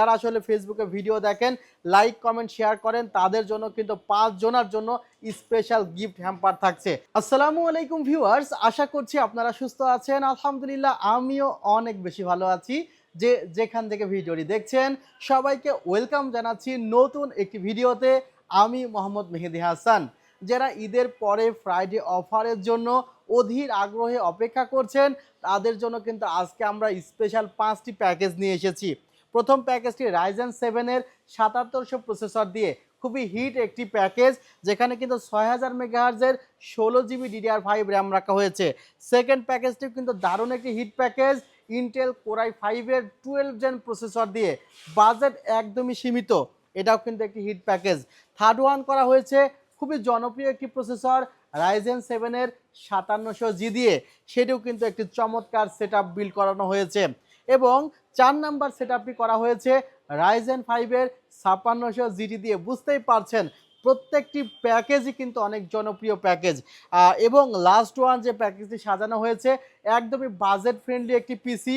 যারা আসলে ফেসবুকে ভিডিও দেখেন, লাইক কমেন্ট শেয়ার করেন, তাদের জন্য কিন্তু 5 জনের জন্য স্পেশাল গিফট হ্যাম্পার থাকছে। আসসালামু আলাইকুম ভিউয়ার্স, আশা করছি আপনারা সুস্থ আছেন। আলহামদুলিল্লাহ আমিও অনেক বেশি ভালো আছি। যেখান থেকে ভিডিওটি দেখছেন সবাইকে ওয়েলকাম জানাচ্ছি নতুন একটি ভিডিওতে। আমি মোহাম্মদ মেহেদি হাসান। যারা ঈদের পরে ফ্রাইডে অফারের জন্য অধীর আগ্রহে অপেক্ষা করছেন, তাদের জন্য কিন্তু আজকে আমরা স্পেশাল 5টি প্যাকেজ নিয়ে এসেছি। প্রথম প্যাকেজটি রাইজেন 7-এর 7700 প্রসেসর দিয়ে খুবই হিট একটি প্যাকেজ, যেখানে কিন্তু 6000 মেগাহার্জের 16 GB DDR5 র্যাম রাখা হয়েছে। সেকেন্ড প্যাকেজটি কিন্তু দারুণ একটি হিট প্যাকেজ, ইন্টেল কোর i5-এর 12 জেন প্রসেসর দিয়ে, বাজেট একদমই সীমিত, এটাও কিন্তু একটি হিট প্যাকেজ। থার্ড ওয়ান করা হয়েছে খুবই জনপ্রিয় একটি প্রসেসর রাইজেন 7-এর 5700G দিয়ে, সেটিও কিন্তু একটি চমৎকার সেটআপ বিল্ড করানো হয়েছে। এবং 4 নাম্বার সেটআপটি করা হয়েছে রাইজেন 5-এর 5600GT দিয়ে। বুঝতেই পারছেন প্রত্যেকটি প্যাকেজই কিন্তু অনেক জনপ্রিয় প্যাকেজ। এবং লাস্ট ওয়ান যে প্যাকেজটি সাজানো হয়েছে একদমই বাজেট ফ্রেন্ডলি একটি পিসি,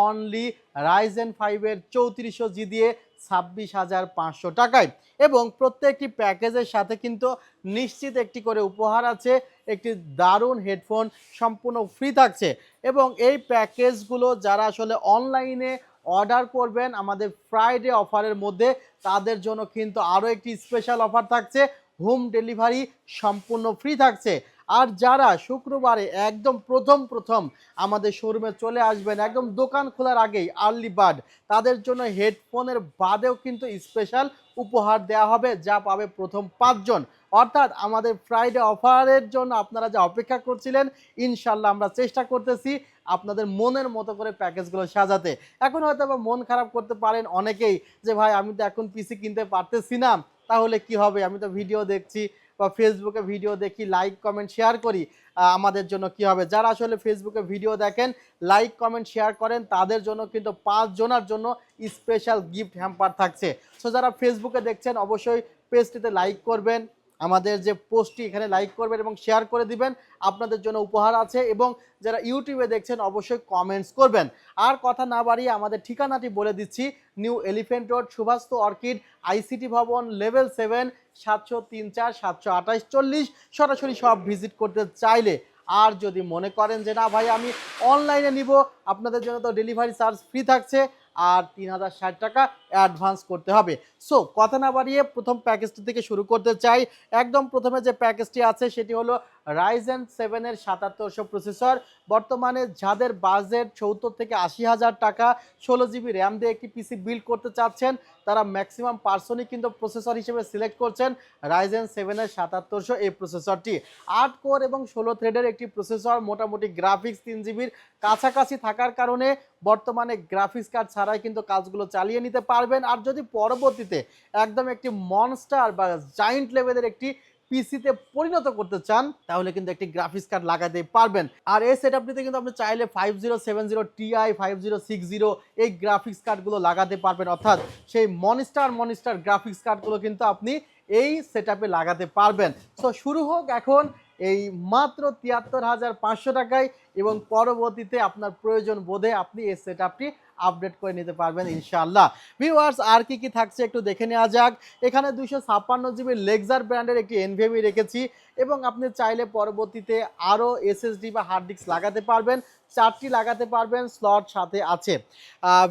অনলি রাইজেন 5-এর 3400G দিয়ে 26,500 টাকায়। এবং প্রত্যেকটি প্যাকেজের সাথে কিন্তু নিশ্চিত একটি করে উপহার আছে, একটি দারুণ হেডফোন সম্পূর্ণ ফ্রি থাকছে। এবং এই প্যাকেজগুলো যারা আসলে অনলাইনে অর্ডার করবেন আমাদের ফ্রাইডে অফারের মধ্যে, তাদের জন্য কিন্তু আরও একটি স্পেশাল অফার থাকছে, হোম ডেলিভারি সম্পূর্ণ ফ্রি থাকছে। আর যারা শুক্রবারে একদম প্রথম আমাদের শোরুমে চলে আসবেন একদম দোকান খোলার আগেই, আর্লি বার্ড, তাদের জন্য হেডফোনের বাদেও কিন্তু স্পেশাল উপহার দেওয়া হবে, যা পাবে প্রথম 5 জন। অর্থাৎ আমাদের ফ্রাইডে অফারের জন্য আপনারা যা অপেক্ষা করছিলেন, ইনশাল্লাহ আমরা চেষ্টা করতেছি আপনাদের মনের মতো করে প্যাকেজগুলো সাজাতে। এখন হয়তো বা মন খারাপ করতে পারেন অনেকেই যে ভাই আমি তো এখন পিসি কিনতে পারতেছি না, তাহলে কি হবে, আমি তো ভিডিও দেখছি বা ফেসবুকে ভিডিও দেখি, লাইক কমেন্ট শেয়ার করি, আমাদের জন্য কি হবে। যারা আসলে ফেসবুকে ভিডিও দেখেন, লাইক কমেন্ট শেয়ার করেন, তাদের জন্য কিন্তু 5 জনের জন্য স্পেশাল গিফট হ্যাম্পার থাকছে। সো যারা ফেসবুকে দেখছেন অবশ্যই পেজটিতে লাইক করবেন, আমাদের যে পোস্টটি এখানে লাইক করবেন এবং শেয়ার করে দিবেন, আপনাদের জন্য উপহার আছে। এবং যারা ইউটিউবে দেখছেন অবশ্যই কমেন্টস করবেন। আর কথা না বাড়িয়ে আমাদের ঠিকানাটি বলে দিচ্ছি, New Elephant Road, Subhash Orchid, ICT Bhaban, level 7, 703-4 728 40। সরাসরি সব ভিজিট করতে চাইলে, আর যদি মনে করেন যে না ভাই আমি অনলাইনে নিব, আপনাদের জন্য তো ডেলিভারি চার্জ ফ্রি থাকছে, আর 3060 টাকা অ্যাডভান্স করতে হবে। সো কথা না বাড়িয়ে প্রথম প্যাকেজটি থেকে শুরু করতে চাই। একদম প্রথমে যে প্যাকেজটি আছে সেটি হলো রাইজেন 7-এর 7700 প্রসেসর। বর্তমানে যাদের বাজেট 70 থেকে 80,000 টাকা, 16 GB র্যাম দিয়ে একটি পিসি বিল্ড করতে চাচ্ছেন, তারা ম্যাক্সিমাম পার্সনই কিন্তু প্রসেসর হিসেবে সিলেক্ট করছেন রাইজেন 7-এর 7700 এই প্রসেসরটি। 8 কোর এবং 16 থ্রেডের একটি প্রসেসর, মোটামুটি গ্রাফিক্স 3 GB কাছাকাছি থাকার কারণে বর্তমানে গ্রাফিক্স কার্ড ছাড়াই কিন্তু কাজগুলো চালিয়ে নিতে পারবেন। আর যদি পরবর্তীতে একদম একটি মনস্টার বা জায়েন্ট লেভেলের একটি পিসিতে পরিণত করতে চান, তাহলে কিন্তু একটি গ্রাফিক্স কার্ড লাগাতে পারবেন। আর এই সেটআপটিতে কিন্তু আপনি চাইলে 5070 Ti, 5060 এই গ্রাফিক্স কার্ডগুলো লাগাতে পারবেন। অর্থাৎ সেই মনস্টার গ্রাফিক্স কার্ডগুলো কিন্তু আপনি এই সেটআপে লাগাতে পারবেন। সো শুরু হোক এখন এই মাত্র 73,500 টাকায়, এবং পরবর্তীতে আপনার প্রয়োজন বোধে আপনি এই সেটআপটি আপডেট করে নিতে পারবেন ইনশাআল্লাহ। ভিউয়ার্স আর কি থাকছে একটু দেখে নেওয়া যাক। এখানে 256 GB লেক্সার ব্র্যান্ডের একটি এনভিএমই রেখেছি, এবং আপনি চাইলে পরবর্তীতে আরও এসএসডি বা হার্ড ডিস্ক লাগাতে পারবেন, 4টি লাগাতে পারবেন, স্লট সাথে আছে।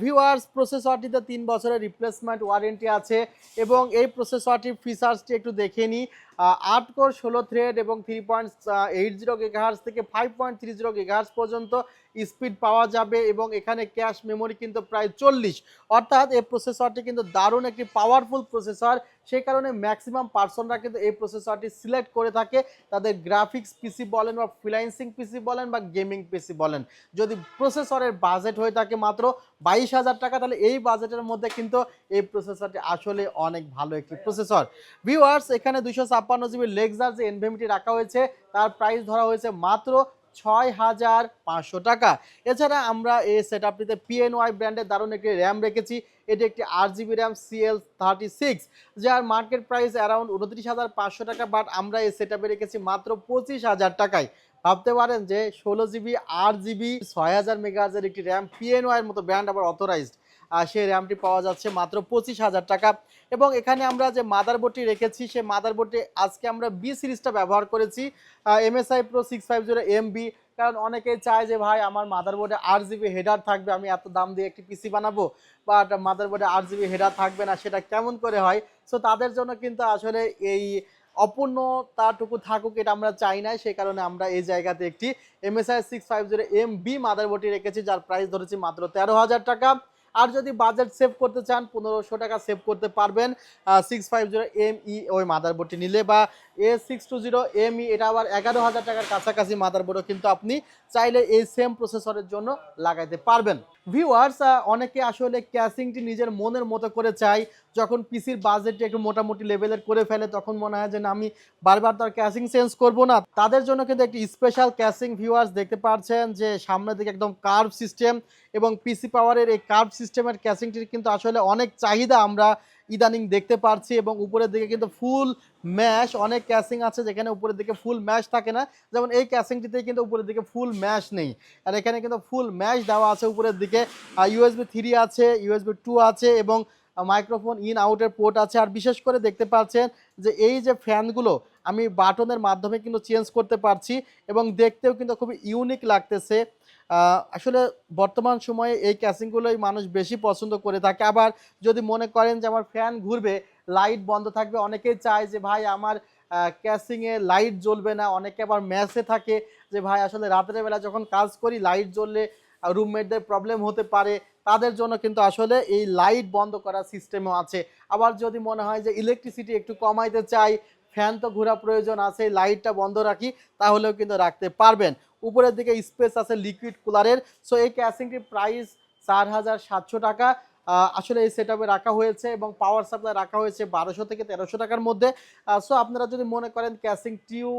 ভিউয়ার্স প্রসেসরটিতে 3 বছরের রিপ্লেসমেন্ট ওয়ারেন্টি আছে। এবং এই প্রসেসরটির ফিচার্সটি একটু দেখে নিই। 8 কোর 16 থ্রেড এবং 3.80 GHz থেকে 5.30 GHz পর্যন্ত স্পিড পাওয়া যাবে। এবং এখানে ক্যাশ মেমোরি কিন্তু প্রায় 40। অর্থাৎ এই প্রসেসরটি কিন্তু দারুণ একটি পাওয়ারফুল প্রসেসর, সেই কারণে ম্যাক্সিমাম পার্সনরা কিন্তু এই প্রসেসরটি সিলেক্ট করে থাকে তাদের গ্রাফিক্স পিসি বলেন বা ফ্রিল্যান্সিং পিসি বলেন বা গেমিং পিসি বলেন। যদি প্রসেসরের বাজেট হয়ে থাকে মাত্র 22,000 টাকা, তাহলে এই বাজেটের মধ্যে কিন্তু এই প্রসেসরটি আসলে অনেক ভালো একটি প্রসেসর। ভিউয়ার্স এখানে 256 GB লেক্সার যে এনভিএমটি রাখা হয়েছে, তার প্রাইস ধরা হয়েছে মাত্র 6,500 টাকা। এছাড়া আমরা এই সেটআপটিতে পিএনওয়াই ব্র্যান্ডের দারুণ একটি র্যাম রেখেছি। এটি একটি 8 GB র্যাম CL36, যার মার্কেট প্রাইস অ্যারাউন্ড 29,500 টাকা, বাট আমরা এই সেটআপে রেখেছি মাত্র 25,000 টাকায়। ভাবতে পারেন যে 16 GB 8 GB 6000 মেগাহার্জের একটি র্যাম, পিএনওয়াই এর মতো ব্র্যান্ড আবার অথরাইজড, সেই র্যামটি পাওয়া যাচ্ছে মাত্র 25,000 টাকা। এবং এখানে আমরা যে মাদারবোর্ডটি রেখেছি সেই মাদারবোর্ডটি আজকে আমরা বি সিরিজটা ব্যবহার করেছি, MSI Pro 650MB। কারণ অনেকেই চায় যে ভাই আমার মাদারবোর্ডে 8 GB হেডার থাকবে, আমি এত দাম দিয়ে একটি পিসি বানাবো বাট মাদারবোর্ডে 8 GB হেডার থাকবে না, সেটা কেমন করে হয়। সো তাদের জন্য কিন্তু আসলে এই অপূর্ণতাটুকু থাকুক এটা আমরা চাই না, সেই কারণে আমরা এই জায়গাতে একটি MSI 650MB মাদারবোর্ডটি রেখেছি, যার প্রাইস ধরেছি মাত্র 13,000 টাকা। আর যদি বাজেট সেভ করতে চান 1500 টাকা সেভ করতে পারবেন 650ME ওই মাদারবোর্ডটি নিলে, বা A620ME এটা আবার 11,000 টাকার কাছাকাছি মাদারবোর্ডও কিন্তু আপনি চাইলে এই সেম প্রসেসরের জন্য লাগাইতে পারবেন। ভিউয়ার্স, অনেকে আসলে ক্যাসিংটি নিজের মনের মতো করে চাই, যখন পিসির বাজেটটি একটু মোটামুটি লেভেলের করে ফেলে তখন মনে হয় যে না আমি বারবার তো আর ক্যাসিং চেঞ্জ করবো না, তাদের জন্য কিন্তু একটি স্পেশাল ক্যাসিং। ভিউয়ার্স দেখতে পাচ্ছেন যে সামনের দিকে একদম কার্ভ সিস্টেম, এবং পিসি পাওয়ারের এই কার্ভ সিস্টেমের ক্যাসিংটির কিন্তু আসলে অনেক চাহিদা আমরা ইদানিং দেখতে পারছি। এবং উপরের দিকে কিন্তু ফুল ম্যাশ, অনেক ক্যাসিং আছে যেখানে উপরের দিকে ফুল ম্যাশ থাকে না, যেমন এই ক্যাসিংটিতে কিন্তু উপরের দিকে ফুল ম্যাশ নেই, আর এখানে কিন্তু ফুল ম্যাশ দেওয়া আছে। উপরের দিকে USB 3 আছে, USB 2 আছে, এবং মাইক্রোফোন ইন আউটের পোর্ট আছে। আর বিশেষ করে দেখতে পাচ্ছেন যে এই যে ফ্যানগুলো আমি বাটনের মাধ্যমে কিন্তু চেঞ্জ করতে পারছি, এবং দেখতেও কিন্তু খুবই ইউনিক লাগতেছে। আসলে বর্তমান সময়ে এই ক্যাসিংগুলোই মানুষ বেশি পছন্দ করে থাকে। আবার যদি মনে করেন যে আমার ফ্যান ঘুরবে, লাইট বন্ধ থাকবে, অনেকেই চায় যে ভাই আমার ক্যাসিংয়ে লাইট জ্বলবে না। অনেকে আবার ম্যাচে থাকে যে ভাই আসলে রাতের বেলা যখন কাজ করি লাইট জ্বললে রুমমেটদের প্রবলেম হতে পারে, তাদের জন্য কিন্তু আসলে এই লাইট বন্ধ করার সিস্টেমও আছে। আবার যদি মনে হয় যে ইলেকট্রিসিটি একটু কমাইতে চাই, ফ্যান তো ঘোরা প্রয়োজন আছে, লাইটটা বন্ধ রাখি, তাহলেও কিন্তু রাখতে পারবেন। উপরের দিকে স্পেস আছে লিকুইড কুলারের। সো এই ক্যাসিংটির প্রাইস 4,700 টাকা আসলে এই সেটআপে রাখা হয়েছে, এবং পাওয়ার সাপ্লাই রাখা হয়েছে 1200 থেকে 1300 টাকার মধ্যে। সো আপনারা যদি মনে করেন ক্যাসিংটিও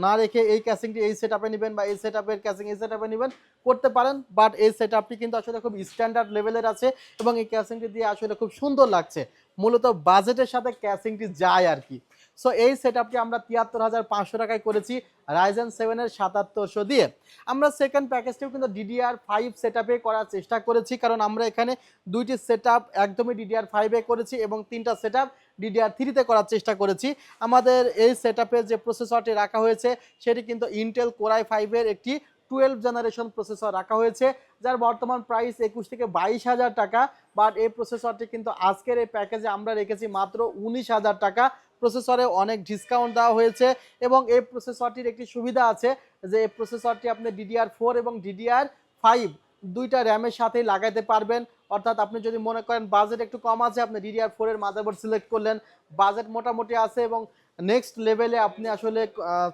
না রেখে এই ক্যাসিংটি এই সেটআপে নেবেন, বা এই সেটআপের ক্যাসিং এই সেটআপে নেবেন, করতে পারেন। বাট এই সেটআপটি কিন্তু আসলে খুব স্ট্যান্ডার্ড লেভেলের আছে, এবং এই ক্যাসিংটি দিয়ে আসলে খুব সুন্দর লাগছে। মূলত বাজেটের সাথে ক্যাসিংটি যায় আর কি। সো এই সেটআপটি আমরা 73,500 টাকায় করেছি Ryzen 7 এর 7700 দিয়ে। আমরা সেকেন্ড প্যাকেজটিও কিন্তু DDR5 সেটআপে করার চেষ্টা করেছি, কারণ আমরা এখানে দুইটি সেটআপ একদমই DDR5 এ করেছি, এবং তিনটা সেটআপ DDR3 তে করার চেষ্টা করেছি। আমাদের এই সেটআপে যে প্রসেসরটি রাখা হয়েছে সেটি কিন্তু Intel Core i5 এর একটি 12 জেনারেশন প্রসেসর রাখা হয়েছে, যার বর্তমান প্রাইস 21 থেকে 22,000 টাকা। বাট এই প্রসেসরটি কিন্তু আজকের এই প্যাকেজে আমরা রেখেছি মাত্র 19,000 টাকা। প্রসেসরে অনেক ডিসকাউন্ট দেওয়া হয়েছে, এবং এই প্রসেসরটির একটি সুবিধা আছে যে এই প্রসেসরটি আপনি DDR4 এবং DDR5 দুইটা র্যামের সাথেই লাগাইতে পারবেন। অর্থাৎ আপনি যদি মনে করেন বাজেট একটু কম আছে, আপনি DDR4 এর মাদারবোর্ড সিলেক্ট করলেন, বাজেট মোটামুটি আছে এবং নেক্সট লেভেলে আপনি আসলে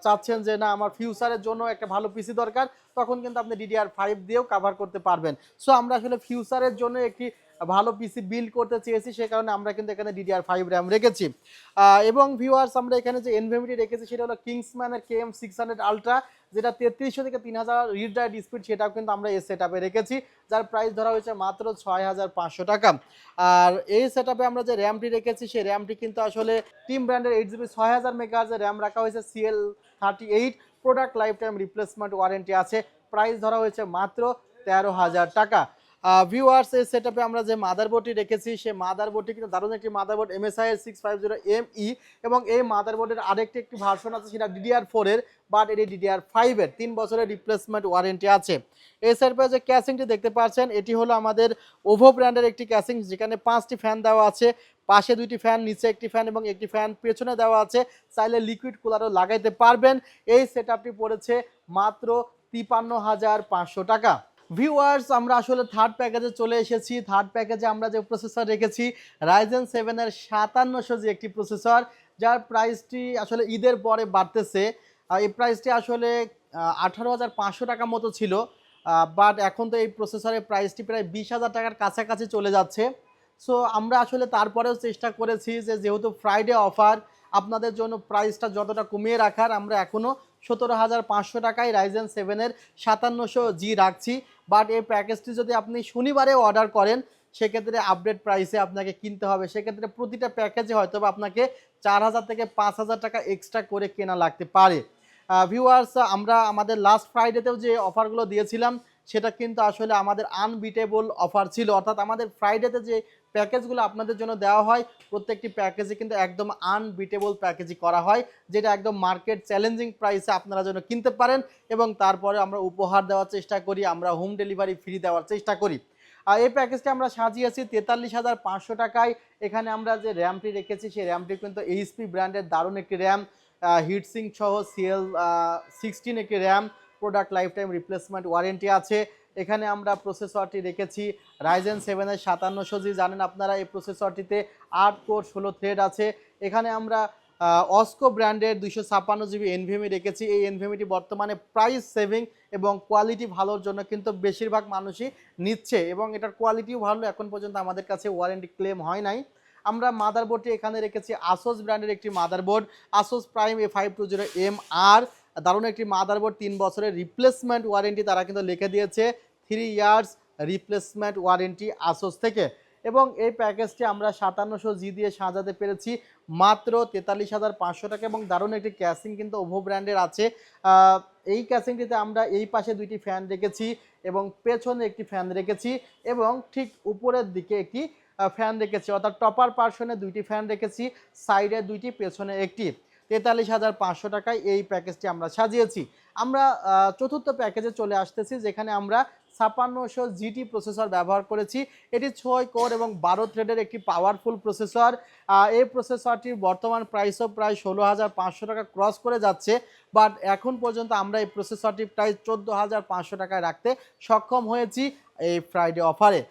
চাচ্ছেন যে না আমার ফিউচারের জন্য একটা ভালো পিসি দরকার, তখন কিন্তু আপনি DDR5 দিয়েও কাভার করতে পারবেন। সো আমরা আসলে ফিউচারের জন্য একটি ভালো পিসি বিল্ড করতে চেয়েছি, সে কারণে আমরা কিন্তু এখানে DDR5 র্যাম রেখেছি। এবং ভিউয়ার্স আমরা এখানে যে এনভিএমটি রেখেছি সেটা হলো কিংসম্যানের KM600 আলট্রা, যেটা 3300 থেকে 3000 রিড রাইট স্পিড, সেটাও কিন্তু আমরা এই সেটআপে রেখেছি, যার প্রাইস ধরা হয়েছে মাত্র 6,500 টাকা। আর এই সেটআপে আমরা যে র্যামটি রেখেছি সেই র্যামটি কিন্তু আসলে টিম ব্র্যান্ডের 8GB 6000 মেগাহার্জের র্যাম রাখা হয়েছে CL38, product life time replacement warranty আছে, প্রাইস ধরা হয়েছে মাত্র 13,000 টাকা। ভিউয়ার্স এই সেটআপে আমরা যে মাদারবোর্ডটি রেখেছি সেই মাদারবোর্ডটি কিন্তু দারুণ একটি মাদারবোর্ড MSI 650ME, এবং এই মাদারবোর্ডের একটি ভার্সন আছে সেটা DDR4 এর, বাট এটি DDR5 এর 3 বছরের রিপ্লেসমেন্ট ওয়ারেন্টি আছে। এই সেটআপে যে ক্যাসিংটি দেখতে পাচ্ছেন এটি হলো আমাদের ওভো ব্র্যান্ডের একটি ক্যাসিং, যেখানে 5টি ফ্যান দেওয়া আছে, পাশে 2টি ফ্যান, নিচে একটি ফ্যান এবং একটি ফ্যান পেছনে দেওয়া আছে, চাইলে লিকুইড কুলারও লাগাইতে পারবেন। এই সেটআপটি পড়েছে মাত্র 53,500 টাকা। ভিউয়ার্স আমরা আসলে থার্ড প্যাকেজে চলে এসেছি। থার্ড প্যাকেজে আমরা যে প্রসেসর রেখেছি Ryzen 7 এর 5700 যে একটি প্রসেসর, যার প্রাইসটি আসলে ঈদের পরে বাড়তেছে। এই প্রাইসটি আসলে 18,500 টাকা মতো ছিল, বাট এখন তো এই প্রসেসরের প্রাইসটি প্রায় 20,000 টাকার কাছাকাছি চলে যাচ্ছে। সো আমরা আসলে তারপরেও চেষ্টা করেছি যে যেহেতু ফ্রাইডে অফার, আপনাদের জন্য প্রাইসটা যতটা কমিয়ে রাখার, আমরা এখনও 17,500 টাকায় Ryzen 7 এর 5700G রাখছি। বাট এই প্যাকেজটি যদি আপনি শনিবারে অর্ডার করেন সেক্ষেত্রে আপডেট প্রাইসে আপনাকে কিনতে হবে, সেক্ষেত্রে প্রতিটা প্যাকেজে হয়তো বা আপনাকে 4,000 থেকে 5,000 টাকা এক্সট্রা করে কেনা লাগতে পারে। ভিউয়ার্স আমরা আমাদের লাস্ট ফ্রাইডেতেও যে অফারগুলো দিয়েছিলাম সেটা কিন্তু আসলে আমাদের আনবিটেবল অফার ছিল। অর্থাৎ আমাদের ফ্রাইডেতে যে প্যাকেজগুলো আপনাদের জন্য দেওয়া হয় প্রত্যেকটি প্যাকেজে কিন্তু একদম আনবিটেবল প্যাকেজই করা হয়, যেটা একদম মার্কেট চ্যালেঞ্জিং প্রাইসে আপনারা যেন কিনতে পারেন এবং তারপরে আমরা উপহার দেওয়ার চেষ্টা করি, আমরা হোম ডেলিভারি ফ্রি দেওয়ার চেষ্টা করি। এই প্যাকেজটি আমরা সাজিয়েছি ৪৩,৫০০ টাকায়। এখানে আমরা যে র্যামটি রেখেছি সেই র্যামটি কিন্তু এইচপি ব্র্যান্ডের দারুণ একটি র্যাম, হিটসিঙ্ক সহ সিএল 16 একটি RAM, product life time replacement warranty আছে। এখানে আমরা প্রসেসরটি রেখেছি রাইজেন 7-এর 5700G। জানেন আপনারা এই প্রসেসরটিতে 8 কোর 16 থ্রেড আছে। এখানে আমরা অস্কো ব্র্যান্ডের 256GB এনভিএমই রেখেছি। এই এনভিএমইটি বর্তমানে প্রাইস সেভিং এবং কোয়ালিটি ভালোর জন্য কিন্তু বেশিরভাগ মানুষই নিচ্ছে এবং এটার কোয়ালিটিও ভালো। এখন পর্যন্ত আমাদের কাছে ওয়ারেন্টি ক্লেম হয় নাই। আমরা মাদারবোর্ডটি এখানে রেখেছি আসোস ব্র্যান্ডের একটি মাদারবোর্ড, আসোস প্রাইম A520MR। দারুণ একটি মাদারবোর্ড, 3 বছরের রিপ্লেসমেন্ট ওয়ারেন্টি তারা কিন্তু লিখে দিয়েছে, 3 ইয়ার্স রিপ্লেসমেন্ট ওয়ারেন্টি আসোস থেকে। এবং এই প্যাকেজটি আমরা 5700G দিয়ে সাজাতে পেরেছি মাত্র 43,500 টাকা এবং দারুণ একটি ক্যাসিং কিন্তু ওভো ব্র্যান্ডের আছে। এই ক্যাসিংটিতে আমরা এই পাশে 2টি ফ্যান রেখেছি এবং পেছনে একটি ফ্যান রেখেছি এবং ঠিক উপরের দিকে একটি ফ্যান রেখেছি, অর্থাৎ টপার পার্সনে 2টি ফ্যান রেখেছি, সাইডে 2টি, পেছনে একটি। 43,500 টাকায় এই প্যাকেজটি আমরা সাজিয়েছি। আমরা চতুর্থ প্যাকেজে চলে আসতেছি, যেখানে আমরা 5600GT প্রসেসর ব্যবহার করেছি। এটি 6 কোর এবং 12 থ্রেডের একটি পাওয়ারফুল প্রসেসর। এই প্রসেসরটির বর্তমান প্রাইসও প্রায় 16,500 টাকা ক্রস করে যাচ্ছে, বাট এখন পর্যন্ত আমরা এই প্রসেসরটির প্রাইস 14,500 টাকায় রাখতে সক্ষম হয়েছি এই ফ্রাইডে অফারে।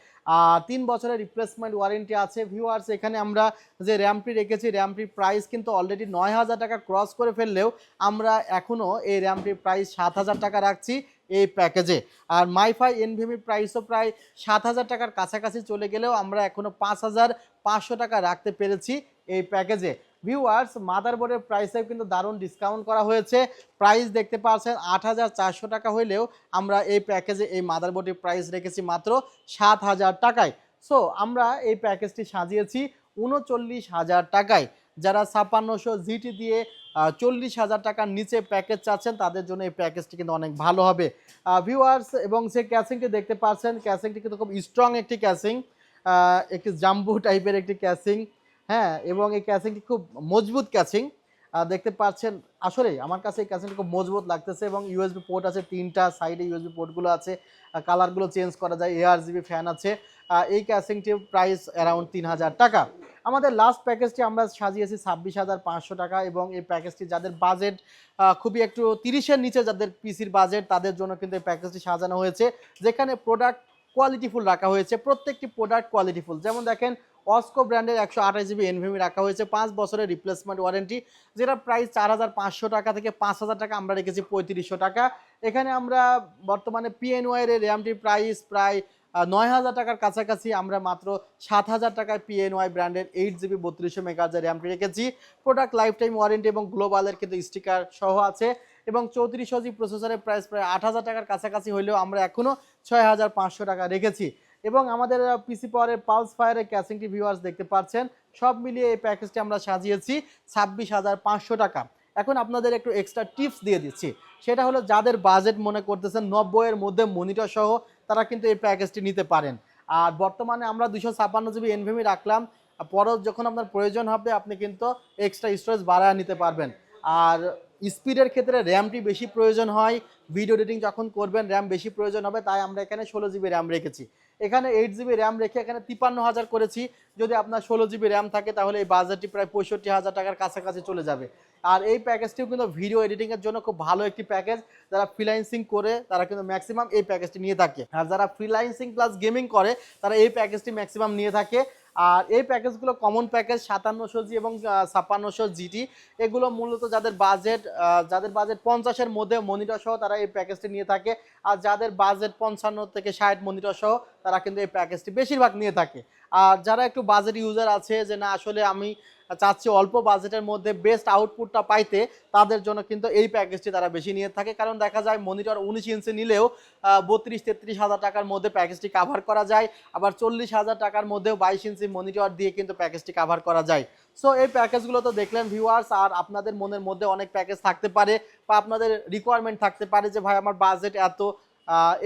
3 বছরের রিপ্লেসমেন্ট ওয়ারেন্টি আছে। ভিউয়ার্স, এখানে আমরা যে র্যামটি রেখেছি র্যামটির প্রাইস কিন্তু অলরেডি 9,000 টাকা ক্রস করে ফেললেও আমরা এখনও এই র্যামটির প্রাইস 7,000 টাকা রাখছি এই প্যাকেজে। আর মাইফাই এনভিএমির প্রাইসও প্রায় 7,000 টাকার কাছাকাছি চলে গেলেও আমরা এখনও 5,500 টাকা রাখতে পেরেছি এই প্যাকেজে। ভিউয়ার্স, মাদারবোর্ডের প্রাইসেও কিন্তু দারুণ ডিসকাউন্ট করা হয়েছে। প্রাইস দেখতে পাচ্ছেন 8,400 টাকা হইলেও আমরা এই প্যাকেজে এই মাদারবোর্ডের প্রাইস রেখেছি মাত্র 7,000 টাকায়। সো আমরা এই প্যাকেজটি সাজিয়েছি 39,000 টাকায়। যারা 5600GT দিয়ে 40,000 টাকার নিচে প্যাকেজ চাচ্ছেন তাদের জন্য এই প্যাকেজটি কিন্তু অনেক ভালো হবে। ভিউয়ার্স, এবং যে ক্যাসিংটি দেখতে পাচ্ছেন ক্যাসিংটি কিন্তু খুব স্ট্রং একটি ক্যাসিং, একটি জাম্বু টাইপের একটি ক্যাসিং, হ্যাঁ, এবং এই ক্যাসিংটি খুব মজবুত ক্যাসিং দেখতে পাচ্ছেন। আসলেই আমার কাছে এই ক্যাসিংটি খুব মজবুত লাগতেছে এবং ইউএসবি পোর্ট আছে 3টা, সাইডে ইউএসবি পোর্টগুলো আছে, কালারগুলো চেঞ্জ করা যায়, ARGB ফ্যান আছে। এই ক্যাসিংটির প্রাইস অ্যারাউন্ড 3,000 টাকা। আমাদের লাস্ট প্যাকেজটি আমরা সাজিয়েছি 26,500 টাকা এবং এই প্যাকেজটি যাদের বাজেট খুবই একটু 30-এর নিচে, যাদের পিসির বাজেট, তাদের জন্য কিন্তু এই প্যাকেজটি সাজানো হয়েছে, যেখানে প্রোডাক্ট কোয়ালিটিফুল রাখা হয়েছে। প্রত্যেকটি প্রোডাক্ট কোয়ালিটিফুল। যেমন দেখেন, অস্কো ব্র্যান্ডের 128GB এনভিএমই রাখা হয়েছে, 5 বছরের রিপ্লেসমেন্ট ওয়ারেন্টি, যেটা প্রাইস 4,500 টাকা থেকে 5,000 টাকা আমরা রেখেছি 3,500 টাকা। এখানে আমরা বর্তমানে পিএনওয়াই এর র্যামটির প্রাইস প্রায় 9,000 টাকার কাছাকাছি, আমরা মাত্র 7,000 টাকায় পিএনওয়াই ব্র্যান্ডের 8GB 3200 মেগাহার্জের র্যামটি রেখেছি। প্রোডাক্ট লাইফ টাইম ওয়ারেন্টি এবং গ্লোবালের কিন্তু স্টিকার সহ আছে এবং 3400G প্রসেসরের প্রাইস প্রায় 8,000 টাকার কাছাকাছি হলেও আমরা এখনও 6,500 টাকা রেখেছি। এবং আমাদের পিসি পাওয়ারের পালস ফায়ারের ক্যাসিংটি ভিউয়ার্স দেখতে পাচ্ছেন। সব মিলিয়ে এই প্যাকেজটি আমরা সাজিয়েছি 26,500 টাকা। এখন আপনাদের একটু এক্সট্রা টিপস দিয়ে দিচ্ছি, সেটা হলো যাদের বাজেট মনে করতেছেন 90-এর মধ্যে মনিটর সহ, তারা কিন্তু এই প্যাকেজটি নিতে পারেন। আর বর্তমানে আমরা 256GB এনভিএমই রাখলাম, পরেও যখন আপনার প্রয়োজন হবে আপনি কিন্তু এক্সট্রা স্টোরেজ বাড়ায় নিতে পারবেন। আর স্পিডের ক্ষেত্রে র্যামটি বেশি প্রয়োজন হয়, ভিডিও এডিটিং যখন করবেন র্যাম বেশি প্রয়োজন হবে, তাই আমরা এখানে 16GB র্যাম রেখেছি। এখানে 8GB র্যাম রেখে এখানে 53,000 করেছি। যদি আপনার 16GB র্যাম থাকে তাহলে এই বাজেটটি প্রায় 65,000 টাকার কাছাকাছি চলে যাবে। আর এই প্যাকেজটিও কিন্তু ভিডিও এডিটিংয়ের জন্য খুব ভালো একটি প্যাকেজ। যারা ফ্রিল্যান্সিং করে তারা কিন্তু ম্যাক্সিমাম এই প্যাকেজটি নিয়ে থাকে, আর যারা ফ্রিল্যান্সিং প্লাস গেমিং করে তারা এই প্যাকেজটি ম্যাক্সিমাম নিয়ে থাকে। আর এই প্যাকেজগুলো কমন প্যাকেজ 5700G এবং 5600GT, এগুলো মূলত যাদের বাজেট 50-এর মধ্যে মনিটর সহ তারা এই প্যাকেজটি নিয়ে থাকে। আর যাদের বাজেট 55 থেকে 60 মনিটর সহ তারা কিন্তু এই প্যাকেজটি বেশিরভাগ নিয়ে থাকে। আর যারা একটু বাজেট ইউজার আছে, যে না আসলে আমি চাচ্ছি অল্প বাজেটের মধ্যে বেস্ট আউটপুটটা পাইতে, তাদের জন্য কিন্তু এই প্যাকেজটি তারা বেশি নিয়ে থাকে। কারণ দেখা যায় মনিটর 19 ইঞ্চি নিলেও 32-33 হাজার টাকার মধ্যে প্যাকেজটি কাভার করা যায়, আবার 40,000 টাকার মধ্যেও 22 ইঞ্চি মনিটর দিয়ে কিন্তু প্যাকেজটি কাভার করা যায়। সো এই প্যাকেজগুলো তো দেখলেন ভিউয়ার্স। আর আপনাদের মনের মধ্যে অনেক প্যাকেজ থাকতে পারে বা আপনাদের রিকোয়ারমেন্ট থাকতে পারে যে ভাই আমার বাজেট এত,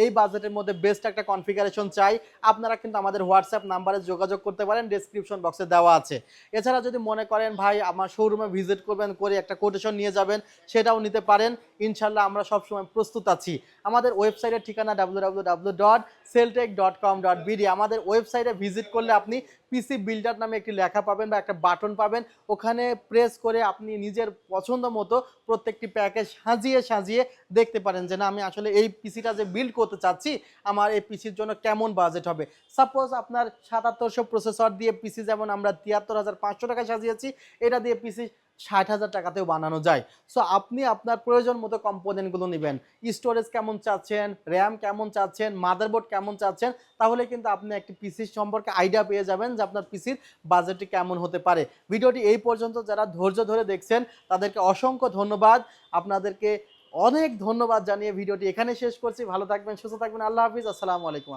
এই বাজেটের মধ্যে বেস্ট একটা কনফিগারেশন চাই, আপনারা কিন্তু আমাদের হোয়াটসঅ্যাপ নাম্বারে যোগাযোগ করতে পারেন, ডেসক্রিপশন বক্সে দেওয়া আছে। এছাড়া যদি মনে করেন ভাই আমার শোরুমে ভিজিট করবেন, করে একটা কোটেশন নিয়ে যাবেন, সেটাও নিতে পারেন। ইনশাল্লাহ আমরা সবসময় প্রস্তুত আছি। আমাদের ওয়েবসাইটের ঠিকানা www.celltech.com.bd। আমাদের ওয়েবসাইটে ভিজিট করলে আপনি পিসি বিল্ডার নামে একটি লেখা পাবেন বা একটা বাটন পাবেন, ওখানে প্রেস করে আপনি নিজের পছন্দ মতো প্রত্যেকটি প্যাকেজ সাজিয়ে সাজিয়ে দেখতে পারেন যে না আমি আসলে এই পিসিটা যে বিল্ড করতে চাচ্ছি আমার এই পিসির জন্য কেমন বাজেট হবে। সাপোজ আপনার 7700 প্রসেসর দিয়ে পিসি যেমন আমরা 73,500 টাকায় সাজিয়েছি, এটা দিয়ে পিসি 60,000 টাকাতেও বানানো যায়। সো আপনি আপনার প্রয়োজন মতো কম্পোনেন্টগুলো নেবেন, স্টোরেজ কেমন চাচ্ছেন, র্যাম কেমন চাচ্ছেন, মাদারবোর্ড কেমন চাচ্ছেন, তাহলে কিন্তু আপনি একটি পিসির সম্পর্কে আইডিয়া পেয়ে যাবেন যে আপনার পিসির বাজেটটি কেমন হতে পারে। ভিডিওটি এই পর্যন্ত যারা ধৈর্য ধরে দেখছেন তাদেরকে অসংখ্য ধন্যবাদ। আপনাদেরকে অনেক ধন্যবাদ জানিয়ে ভিডিওটি এখানে শেষ করছি। ভালো থাকবেন, সুস্থ থাকবেন। আল্লাহ হাফিজ। আসসালামু আলাইকুম।